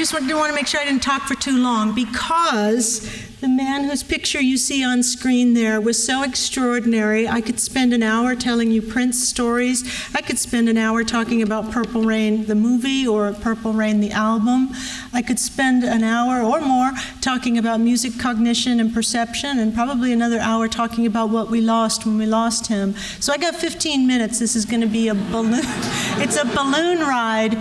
just want to make sure I didn't talk for too long, because the man whose picture you see on screen there was so extraordinary. I could spend an hour telling you Prince stories. I could spend an hour talking about Purple Rain, the movie, or Purple Rain, the album. I could spend an hour or more talking about music, cognition, and perception, and probably another hour talking about what we lost when we lost him. So I got 15 minutes. This is going to be a balloon. It's a balloon ride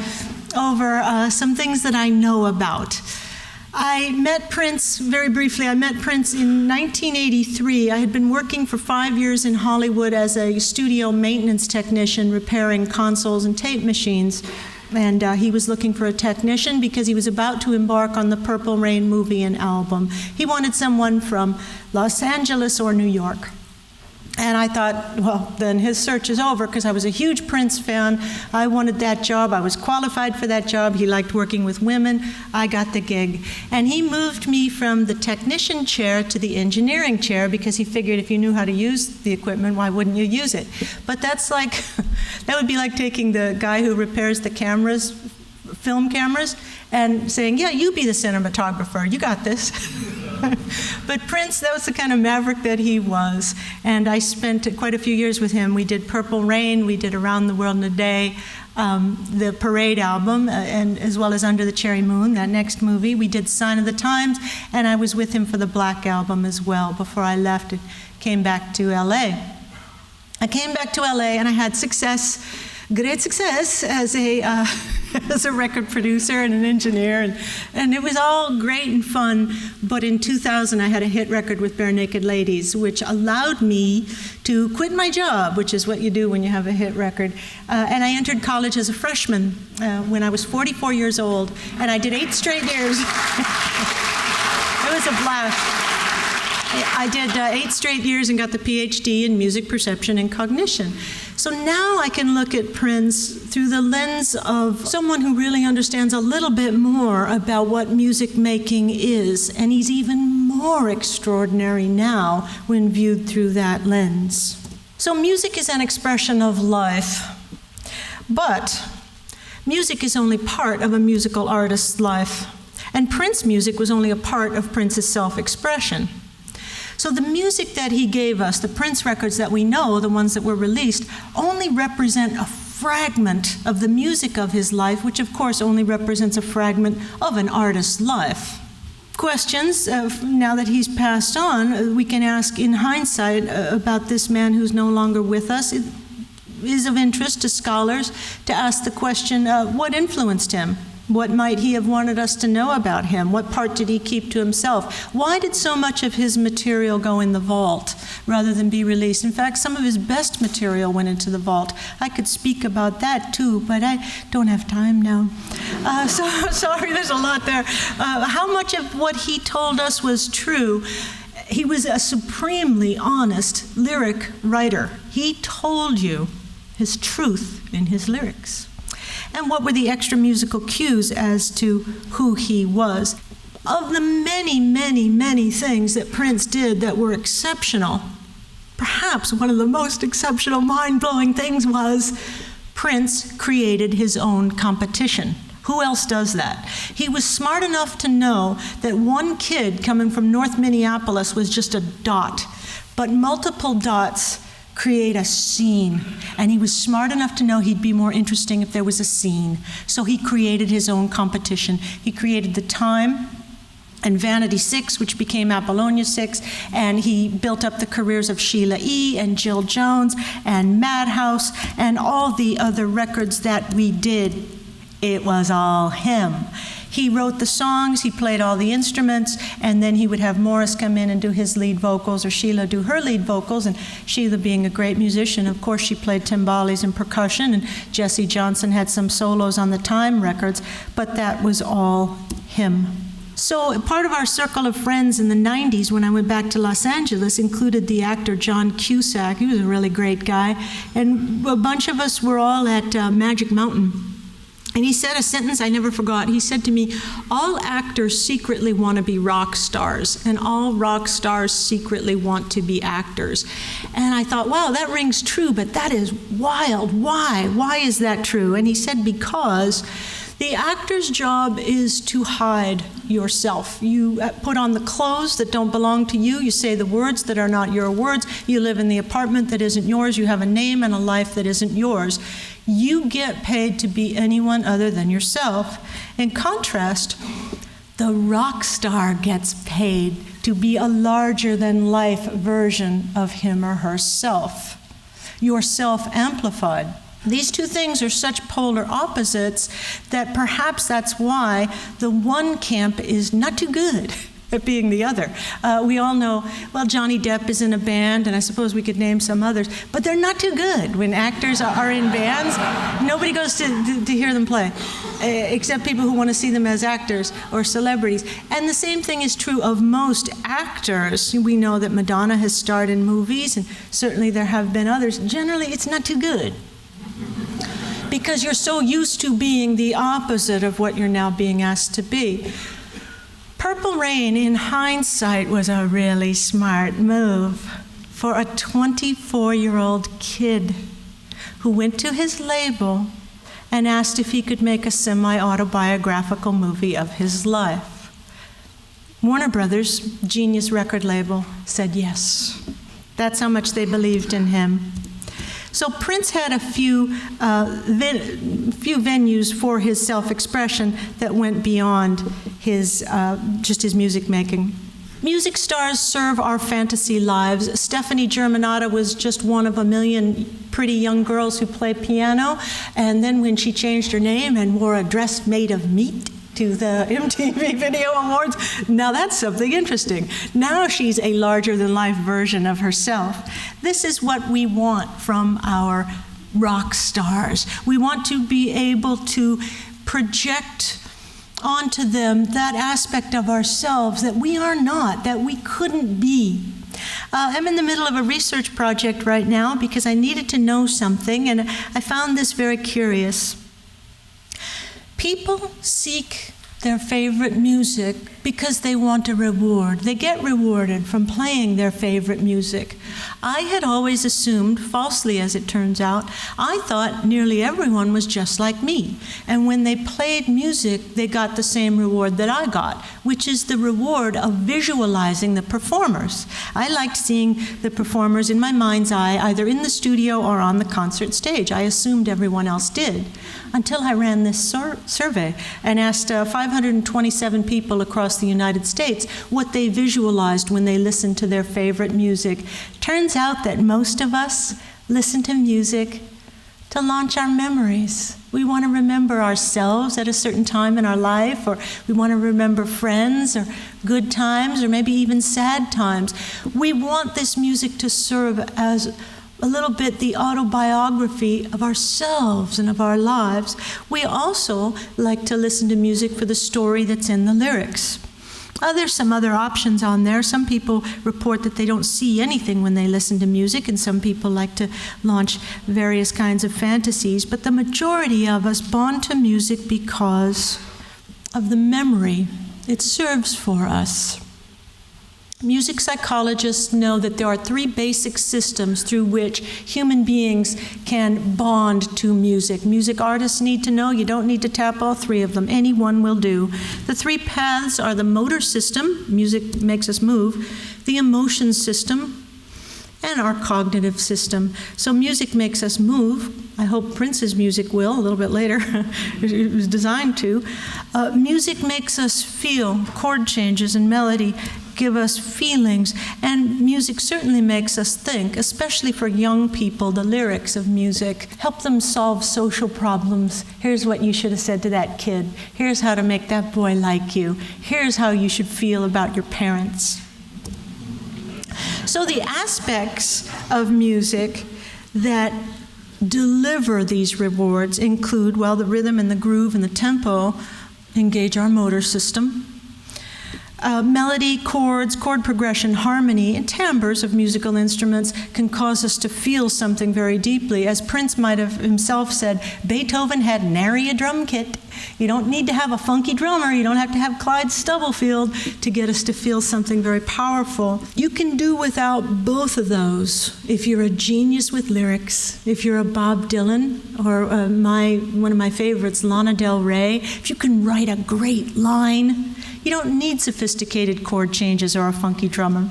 over some things that I know about. I met Prince, very briefly, I met Prince in 1983. I had been working for 5 years in Hollywood as a studio maintenance technician, repairing consoles and tape machines. And he was looking for a technician because he was about to embark on the Purple Rain movie and album. He wanted someone from Los Angeles or New York. And I thought, well, then his search is over, because I was a huge Prince fan. I wanted that job. I was qualified for that job. He liked working with women. I got the gig. And he moved me from the technician chair to the engineering chair, because he figured if you knew how to use the equipment, why wouldn't you use it? But that's like, that would be like taking the guy who repairs the cameras, film cameras, and saying, yeah, you be the cinematographer. You got this. But Prince, that was the kind of maverick that he was. And I spent quite a few years with him. We did Purple Rain, we did Around the World in a Day, the Parade album, and as well as Under the Cherry Moon, that next movie. We did Sign of the Times, and I was with him for the Black album as well before I left and came back to LA. I came back to LA and I had success, great success as a as a record producer and an engineer, and it was all great and fun. But in 2000, I had a hit record with Barenaked Ladies, which allowed me to quit my job, which is what you do when you have a hit record. And I entered college as a freshman when I was 44 years old, and I did 8 straight years. It was a blast. I did 8 straight years and got the PhD in music perception and cognition. So now I can look at Prince through the lens of someone who really understands a little bit more about what music making is, and he's even more extraordinary now when viewed through that lens. So music is an expression of life, but music is only part of a musical artist's life, and Prince music was only a part of Prince's self-expression. So the music that he gave us, the Prince records that we know, the ones that were released, only represent a fragment of the music of his life, which of course only represents a fragment of an artist's life. Questions, now that he's passed on, we can ask in hindsight about this man who's no longer with us. It is of interest to scholars to ask the question, what influenced him? What might he have wanted us to know about him? What part did he keep to himself? Why did so much of his material go in the vault rather than be released? In fact, some of his best material went into the vault. I could speak about that too, but I don't have time now. So sorry, there's a lot there. How much of what he told us was true? He was a supremely honest lyric writer. He told you his truth in his lyrics. And what were the extra musical cues as to who he was? Of the many, many, many things that Prince did that were exceptional, perhaps one of the most exceptional, mind-blowing things was Prince created his own competition. Who else does that? He was smart enough to know that one kid coming from North Minneapolis was just a dot, but multiple dots create a scene, and he was smart enough to know he'd be more interesting if there was a scene. So he created his own competition. He created the Time and Vanity 6, which became Apollonia 6, and he built up the careers of Sheila E. and Jill Jones and Madhouse and all the other records that we did. It was all him. He wrote the songs, he played all the instruments, and then he would have Morris come in and do his lead vocals, or Sheila do her lead vocals, and Sheila being a great musician, of course she played timbales and percussion, and Jesse Johnson had some solos on the Time records, but that was all him. So part of our circle of friends in the 90s when I went back to Los Angeles included the actor John Cusack. He was a really great guy, and a bunch of us were all at Magic Mountain. And he said a sentence I never forgot. He said to me, all actors secretly want to be rock stars, and all rock stars secretly want to be actors. And I thought, wow, that rings true, but that is wild. Why? Why is that true? And he said, because The actor's job is to hide yourself. You put on the clothes that don't belong to you. You say the words that are not your words. You live in the apartment that isn't yours. You have a name and a life that isn't yours. You get paid to be anyone other than yourself. In contrast, the rock star gets paid to be a larger-than-life version of him or herself. Yourself amplified. These two things are such polar opposites that perhaps that's why the one camp is not too good at being the other. We all know, well, Johnny Depp is in a band, and I suppose we could name some others, but they're not too good. When actors are in bands, nobody goes to hear them play, except people who want to see them as actors or celebrities. And the same thing is true of most actors. We know that Madonna has starred in movies, and certainly there have been others. Generally, it's not too good, because you're so used to being the opposite of what you're now being asked to be. Purple Rain, in hindsight, was a really smart move for a 24-year-old kid who went to his label and asked if he could make a semi-autobiographical movie of his life. Warner Brothers, genius record label, said yes. That's how much they believed in him. So Prince had a few venues for his self-expression that went beyond his just his music making. Music stars serve our fantasy lives. Stephanie Germanotta was just one of a million pretty young girls who play piano, and then when she changed her name and wore a dress made of meat to the MTV Video Awards, now that's something interesting. Now she's a larger-than-life version of herself. This is what we want from our rock stars. We want to be able to project onto them that aspect of ourselves that we are not, that we couldn't be. I'm in the middle of a research project right now because I needed to know something, and I found this very curious. People seek their favorite music because they want a reward. They get rewarded from playing their favorite music. I had always assumed, falsely as it turns out, I thought nearly everyone was just like me. And when they played music, they got the same reward that I got, which is the reward of visualizing the performers. I liked seeing the performers in my mind's eye, either in the studio or on the concert stage. I assumed everyone else did, until I ran this survey and asked 527 people across the United States what they visualized when they listened to their favorite music. Turns out that most of us listen to music to launch our memories. We want to remember ourselves at a certain time in our life, or we want to remember friends, or good times, or maybe even sad times. We want this music to serve as a little bit the autobiography of ourselves and of our lives. We also like to listen to music for the story that's in the lyrics. There's some other options on there. Some people report that they don't see anything when they listen to music, and some people like to launch various kinds of fantasies. But the majority of us bond to music because of the memory it serves for us. Music psychologists know that there are three basic systems through which human beings can bond to music. Music artists need to know you don't need to tap all three of them. Any one will do. The three paths are the motor system, music makes us move, the emotion system, and our cognitive system. So music makes us move. I hope Prince's music will, a little bit later. It was designed to. Music makes us feel. Chord changes and melody give us feelings, and music certainly makes us think, especially for young people. The lyrics of music help them solve social problems. Here's what you should have said to that kid. Here's how to make that boy like you. Here's how you should feel about your parents. So the aspects of music that deliver these rewards include, well, the rhythm and the groove and the tempo engage our motor system. Melody, chords, chord progression, harmony, and timbres of musical instruments can cause us to feel something very deeply. As Prince might have himself said, Beethoven had nary a drum kit. You don't need to have a funky drummer. You don't have to have Clyde Stubblefield to get us to feel something very powerful. You can do without both of those if you're a genius with lyrics, if you're a Bob Dylan, or one of my favorites, Lana Del Rey. If you can write a great line, you don't need sophisticated chord changes or a funky drummer.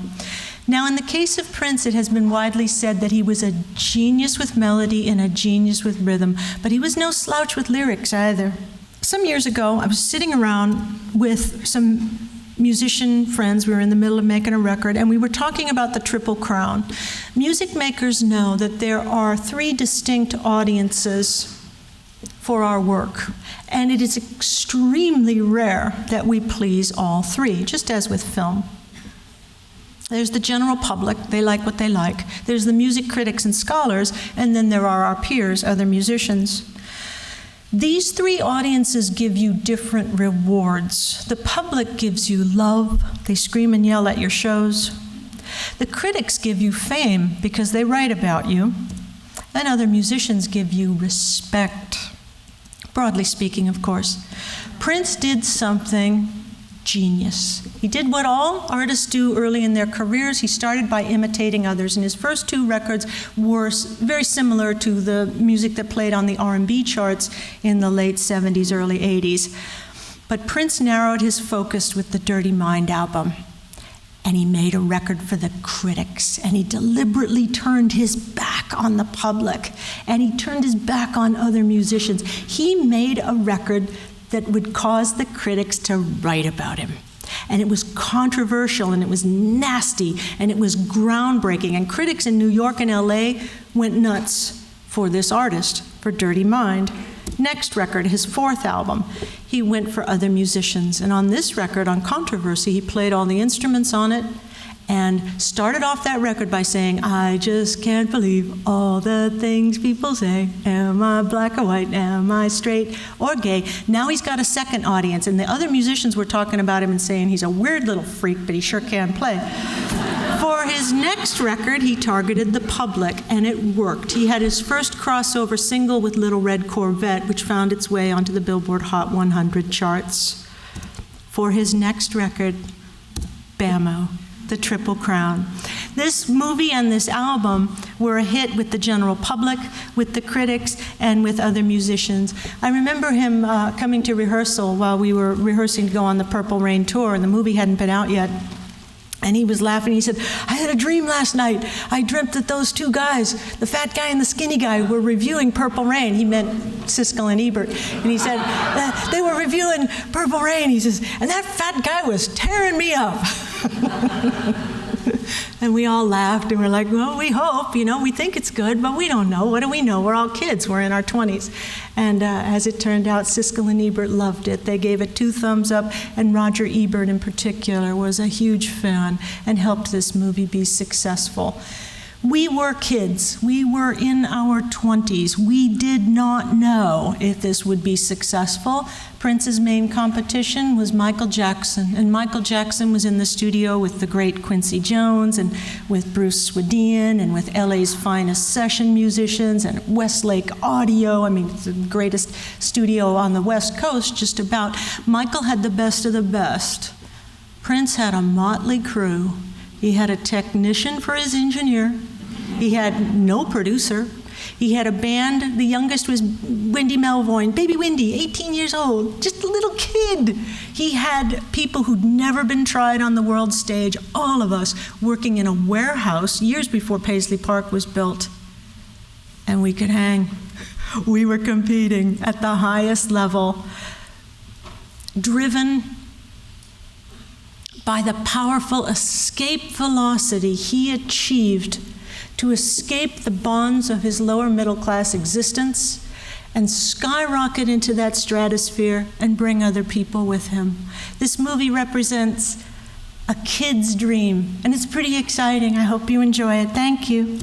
Now, in the case of Prince, it has been widely said that he was a genius with melody and a genius with rhythm, but he was no slouch with lyrics either. Some years ago, I was sitting around with some musician friends. We were in the middle of making a record, and we were talking about the Triple Crown. Music makers know that there are 3 distinct audiences for our work, and it is extremely rare that we please all 3, just as with film. There's the general public, they like what they like. There's the music critics and scholars, and then there are our peers, other musicians. These 3 audiences give you different rewards. The public gives you love. They scream and yell at your shows. The critics give you fame because they write about you. And other musicians give you respect. Broadly speaking, of course. Prince did something genius. He did what all artists do early in their careers. He started by imitating others, and his first 2 records were very similar to the music that played on the R&B charts in the late 70s, early 80s. But Prince narrowed his focus with the Dirty Mind album, and he made a record for the critics, and he deliberately turned his back on the public, and he turned his back on other musicians. He made a record that would cause the critics to write about him. And it was controversial, and it was nasty, and it was groundbreaking. And critics in New York and LA went nuts for this artist, for Dirty Mind. Next record, his 4th album, he went for other musicians. And on this record, on Controversy, he played all the instruments on it, and started off that record by saying, I just can't believe all the things people say. Am I black or white? Am I straight or gay? Now he's got a second audience, and the other musicians were talking about him and saying he's a weird little freak, but he sure can play. For his next record, he targeted the public, and it worked. He had his first crossover single with Little Red Corvette, which found its way onto the Billboard Hot 100 charts. For his next record, Bammo, the Triple Crown. This movie and this album were a hit with the general public, with the critics, and with other musicians. I remember him coming to rehearsal while we were rehearsing to go on the Purple Rain tour, and the movie hadn't been out yet. And he was laughing. He said, I had a dream last night. I dreamt that those 2 guys, the fat guy and the skinny guy, were reviewing Purple Rain. He meant Siskel and Ebert. And he said, they were reviewing Purple Rain. He says, and that fat guy was tearing me up. And we all laughed, and we're like, well, we hope, we think it's good, but we don't know. What do we know? We're all kids. We're in our 20s. And as it turned out, Siskel and Ebert loved it. They gave it 2 thumbs up, and Roger Ebert in particular was a huge fan and helped this movie be successful. We were kids. We were in our 20s. We did not know if this would be successful. Prince's main competition was Michael Jackson, and Michael Jackson was in the studio with the great Quincy Jones and with Bruce Swedien and with LA's finest session musicians and Westlake Audio. I mean, it's the greatest studio on the West Coast, just about. Michael had the best of the best. Prince had a motley crew. He had a technician for his engineer. He had no producer. He had a band. The youngest was Wendy Melvoin, baby Wendy, 18 years old, just a little kid. He had people who'd never been tried on the world stage, all of us working in a warehouse years before Paisley Park was built. And we could hang. We were competing at the highest level, driven by the powerful escape velocity he achieved to escape the bonds of his lower middle class existence and skyrocket into that stratosphere and bring other people with him. This movie represents a kid's dream, and it's pretty exciting. I hope you enjoy it. Thank you.